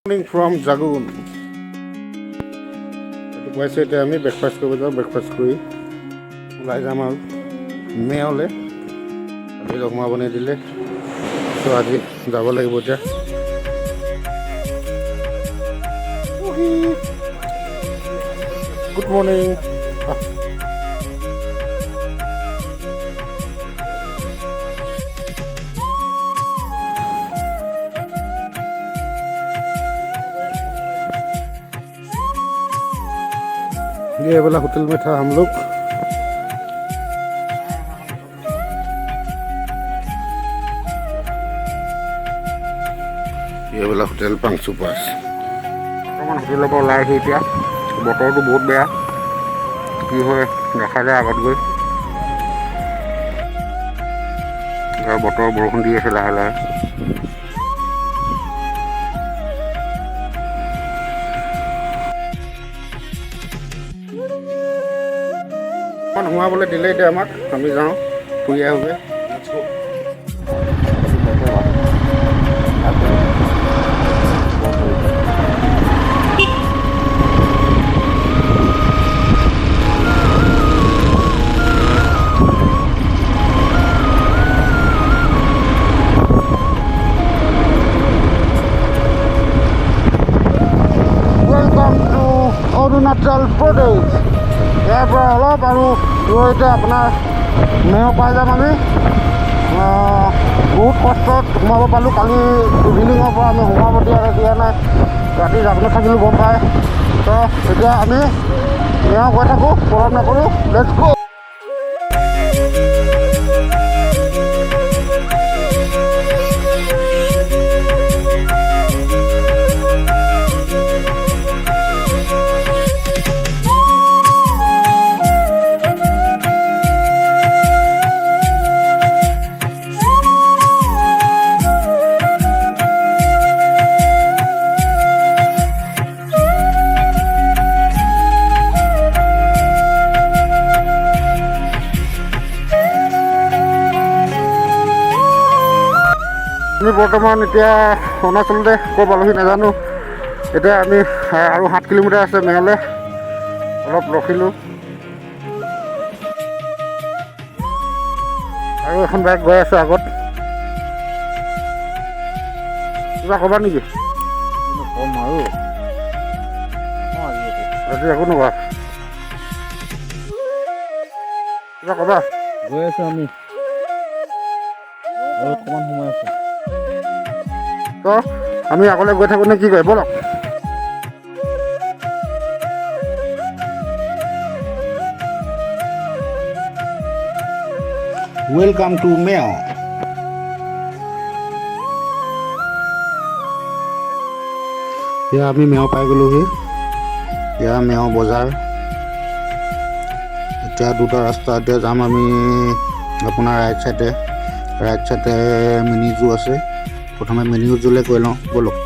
Morning from Jagun. Why say আমি breakfast কৰিব যাওঁ ব্ৰেকফাষ্ট কৰি ওলাই যাম আৰু মেয়লে আজি ৰকমা বনাই দিলে তো আজি যাব লাগিব এতিয়া গুড মৰ্নিং ये वाला होटल में था हम लोग ये वाला होटल पंक्सु पास होटल पर लाई इतना बतर तो बहुत बेया कि देखा जाए आगत गई बतर बरषुण दी आसे लाहे लाहे সোমাবলৈ দিলে এতিয়া আমাক আমি যাওঁ ফুৰি আহোঁগৈ ৱেলকাম টু অৰুণাচল প্ৰদেশ ইয়াৰ পৰা অলপ আৰু এতিয়া আপোনাৰ মেয় পাই যাম আমি বহুত কষ্টত সোমাব পালোঁ কালি ইভিনিঙৰ পৰা আমি সোমাব দিয়া নাই ৰাতি যাবলৈ থাকিলোঁ গম পায় তো এতিয়া আমি মেয় গৈ থাকোঁ পলম নকৰোঁ লেটছ গো আমি বৰ্তমান এতিয়া অৰুণাচলতে ক'ৰ পালোহি নাজানো এতিয়া আমি আৰু 7 কিলোমিটাৰ আছে মেয়লে অলপ ৰখিলোঁ আৰু এখন বাইক গৈ আছে আগত কিবা ক'বা নেকি কম আৰু আজি একো নকৰা কিবা ক'বা গৈ আছোঁ আমি আৰু অকণমান সময় আছে তো আমি আগলৈ গৈ থাকোঁ নে কি কয় বলক ৱেলকাম টু মেয় এতিয়া আমি মেয় পাই গ'লোহি এয়া মেয় বজাৰ এতিয়া দুটা ৰাস্তা এতিয়া যাম আমি আপোনাৰ ৰাইট চাইডে মিনি জু আছে প্ৰথমে মিনি জুলৈ গৈ লওঁ ব'লক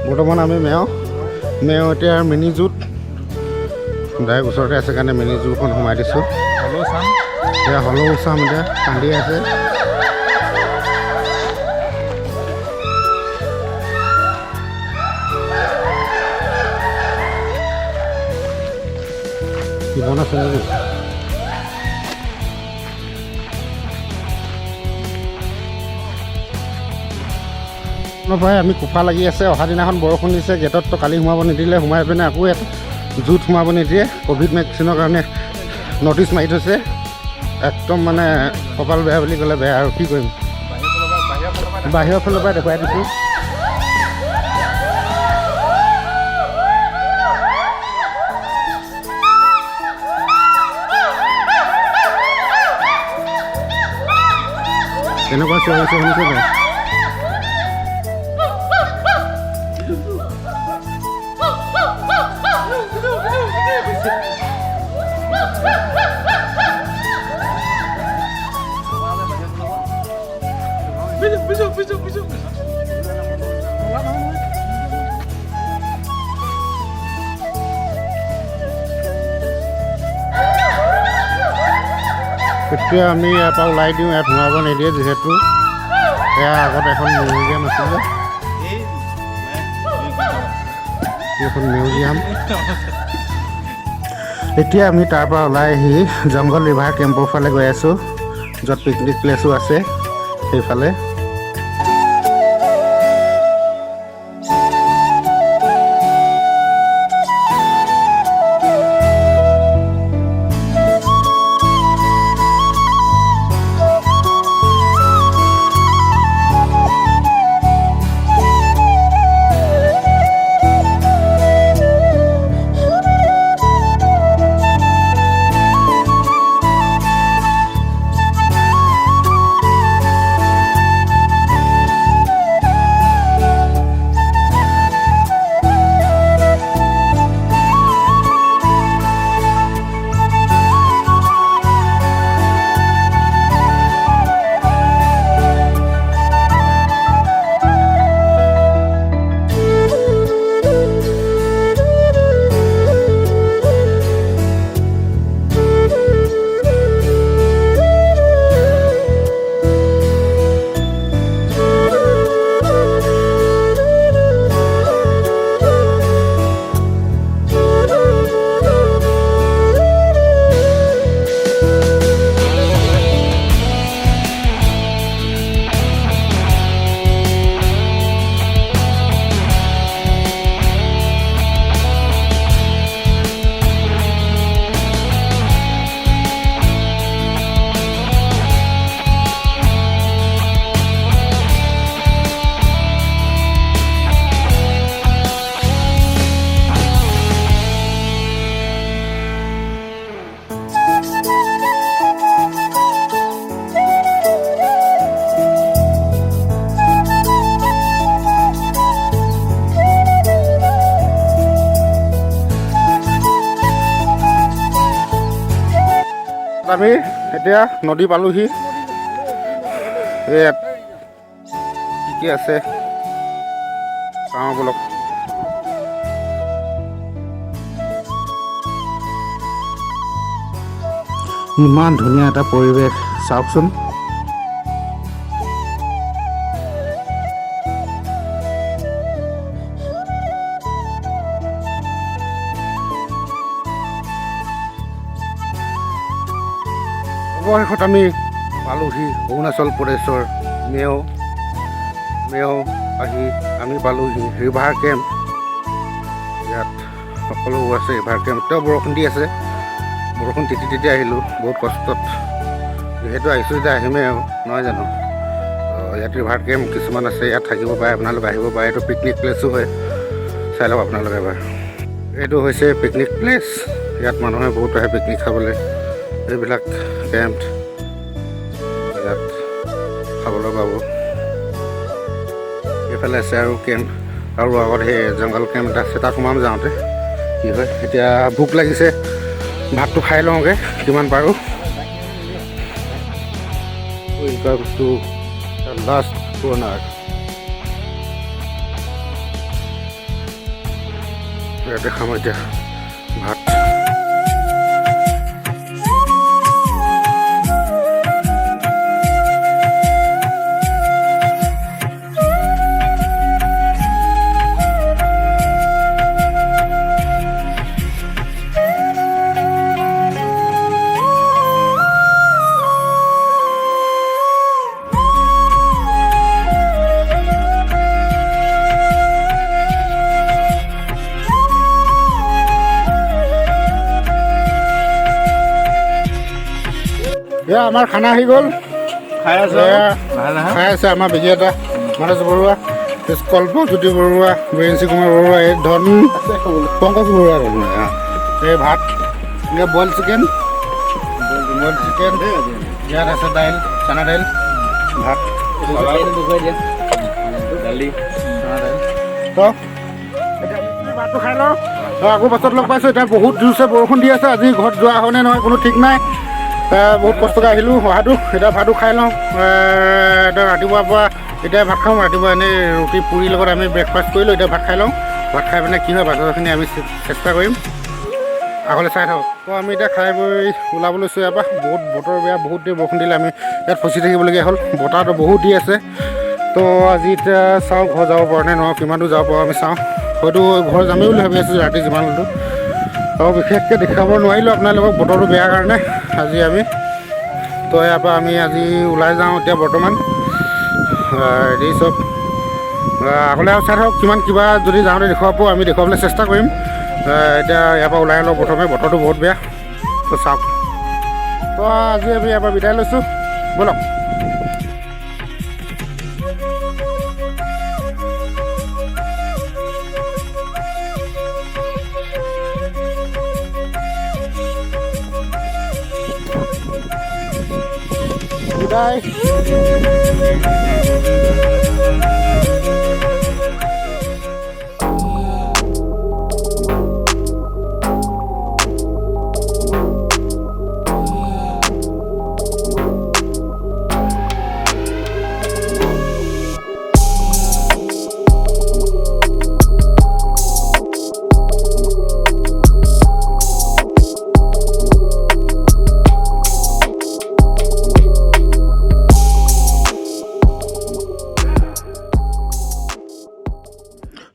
বৰ্তমান আমি মেয় এতিয়া মিনি জুত ডাইৰেক্ট ওচৰতে আছে কাৰণে মিনি জুখন সোমাই দিছোঁ হ'লেও চাম এতিয়া হ'লেও চাম এতিয়া কান্দি আছে কি বনাইছে নেকি পৰাই আমি কোফা লাগি আছে। অহা দিনাখন বৰষুণ দিছে, গেটততো কালি সোমাব নিদিলে, সোমাই পিনে আকৌ ইয়াত জুত সোমাব নিদিয়ে। ক'ভিড ভেকচিনৰ কাৰণে ন'টিছ মাৰি থৈছে। একদম মানে কপাল বেয়া বুলি ক'লে বেয়া আৰু কি কৰিম। বাহিৰৰ ফালৰ পৰাই দেখুৱাই দিছোঁ। কেনেকুৱা চিঞৰিছে শুনিছে নাই? এতিয়া আমি ইয়াৰ পৰা ওলাই দিওঁ, ইয়াত সোমাব নিদিয়ে যিহেতু। এয়া আগত এখন মিউজিয়াম আছিলে, এখন মিউজিয়াম। এতিয়া আমি তাৰ পৰা ওলাই আহি জংঘল ৰিভাৰ কেম্পৰ ফালে গৈ আছোঁ, য'ত পিকনিক প্লেচো আছে সেইফালে। আমি এতিয়া নদী পালোহি। ইয়াত কি কি আছে চাওঁ বলক। ইমান ধুনীয়া এটা পৰিৱেশ চাওকচোন। অৱশেষত আমি পালোহি অৰুণাচল প্ৰদেশৰ মেও আহি আমি পালোহি ৰিভাৰ কেম্প। ইয়াত সকলোবোৰ আছে ৰিভাৰ কেম্প। তেওঁ বৰষুণ দি আছে, বৰষুণ তিতি আহিলোঁ বহুত কষ্টত। যিহেতু আহিছোঁ এতিয়া আহিমেই আৰু নহয় জানো। ইয়াত ৰিভাৰ কেম্প কিছুমান আছে, ইয়াত থাকিব পাৰে, আপোনালোকে আহিব পাৰে। এইটো পিকনিক প্লেচো হয়, চাই লওক আপোনালোকে এবাৰ। এইটো হৈছে পিকনিক প্লেচ, ইয়াত মানুহে বহুত আহে পিকনিক খাবলৈ। এইবিলাক কেম্প ইয়াত খাবলৈ পাব। এইফালে আছে আৰু কেম্প, আৰু আগত সেই জংঘল কেম্প এটা আছে, তাত সোমাম যাওঁতে কি হয়। এতিয়া ভোক লাগিছে, ভাতটো খাই লওঁগৈ কিমান পাৰোঁ। Welcome to the last কৰ্নাৰ। ইয়াতে খাম এতিয়া ভাত। এয়া আমাৰ খানা আহি গ'ল। খাই আছে খাই আছে আমাৰ বেগী এটা মানস বৰুৱা, কল্পজ্যোতি বৰুৱা, বীৰেঞ্চি কুমাৰ বৰুৱা, এই ধন পংকজ বৰুৱা, এই ভাত এনেকৈ বইল চিকেন, ইয়াত আছে দাইল, চানা দাইল, ভাত, দালি। তো এতিয়া ভাতটো খাই লওঁ। আকৌ পাছত লগ পাইছোঁ। এতিয়া বহুত জোৰছে বৰষুণ দি আছে। আজি ঘৰত যোৱা হয়নে নহয় কোনো ঠিক নাই। বহুত কষ্টকৈ আহিলোঁ অহাটো। এতিয়া ভাতো খাই লওঁ। এতিয়া ৰাতিপুৱাৰ পৰা এতিয়া ভাত খাওঁ। ৰাতিপুৱা এনেই ৰুটি পুৰিৰ লগত আমি ব্ৰেকফাষ্ট কৰিলোঁ। এতিয়া ভাত খাই লওঁ। ভাত খাই পিনে কি হয় বাজাৰখিনি আমি চেষ্টা কৰিম। আগলৈ চাই থাকক। তো আমি এতিয়া খাই বৈ ওলাব লৈছোঁ ইয়াৰ পৰা। বহুত বতৰ বেয়া, বহুত দেৰি বৰষুণ দিলে আমি ইয়াত ফচি থাকিবলগীয়া হ'ল। বতাহটো বহুত দি আছে। তো আজি এতিয়া চাওঁ ঘৰ যাব পৰা নে নোৱাৰোঁ, কিমান দূৰ যাব পাৰোঁ আমি চাওঁ। হয়তো ঘৰ যামেই বুলি ভাবি আছোঁ ৰাতি যিমান হ'লেও। আৰু বিশেষকৈ দেখাব নোৱাৰিলোঁ আপোনালোকক বতৰটো বেয়াৰ কাৰণে আজি আমি। তো ইয়াৰ পৰা আমি আজি ওলাই যাওঁ এতিয়া বৰ্তমান। হেৰি চব আগলৈ আৰু চাই থাকক কিমান কিবা যদি যাওঁতে দেখুৱাব পাৰোঁ আমি দেখুৱাবলৈ চেষ্টা কৰিম। এতিয়া ইয়াৰ পৰা ওলাই লওঁ প্ৰথমে, বতৰটো বহুত বেয়া। তো চাওক। তো আজি আমি ইয়াৰ পৰা বিদায় লৈছোঁ, ব'লক। বিদায়।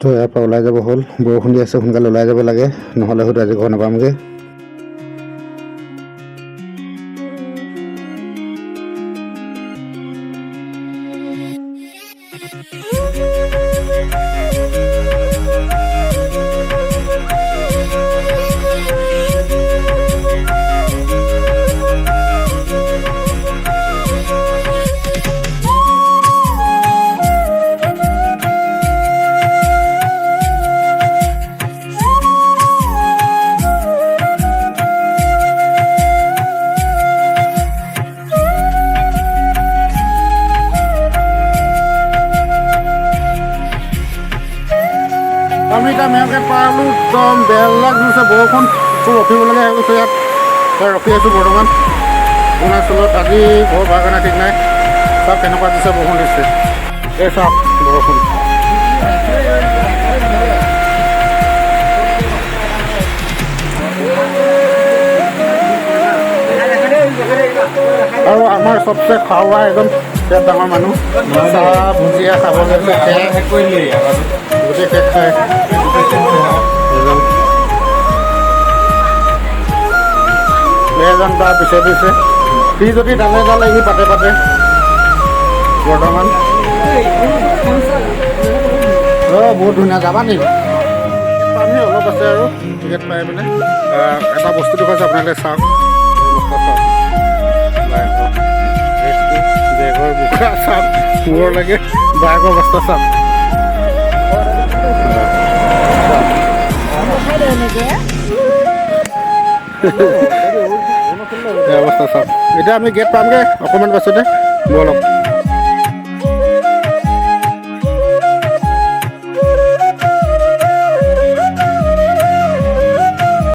তো ইয়াৰ পৰা ওলাই যাব হ'ল। বৰষুণ দি আছে, সোনকালে ওলাই যাব লাগে, নহ'লে হয়তো আজি ঘৰ নাপামগৈ। আমি এতিয়া মেয়কে পালোঁ, একদম বেলেগ দিছে বৰষুণ। খুব ৰখিবলগীয়া হৈ গৈছে ইয়াত। ৰখি আছোঁ বৰ্তমান অৰুণাচলত। আজি ঘৰ হোৱাৰ কাৰণে ঠিক নাই। চাওক কেনেকুৱা দিছে বৰষুণ দিছে। এই চাওক বৰষুণ। আৰু আমাৰ চবচে খোৱা এজন বিৰাট ডাঙৰ মানুহ, চাহ ভুজিয়া খাব গৈছে, গোটেই কেক খাই এজন তাৰ পিছে পিছে সি যদি ডালে ডালে সি পাতে পাতে বৰ্তমান। বহুত ধুনীয়া। যাবা নেকি? পানী অলপ আছে আৰু টিকেট পাই পিনে এটা বস্তু দেখুৱাইছে আপোনালোকে চাওক। বেগৰ বোকা চাওক, মূৰৰ লাগে বাইকৰ অৱস্থা চাওক। অৱস্থা চাওক। এতিয়া আমি গেট পামগৈ অকণমান পাছতে, ব'লক।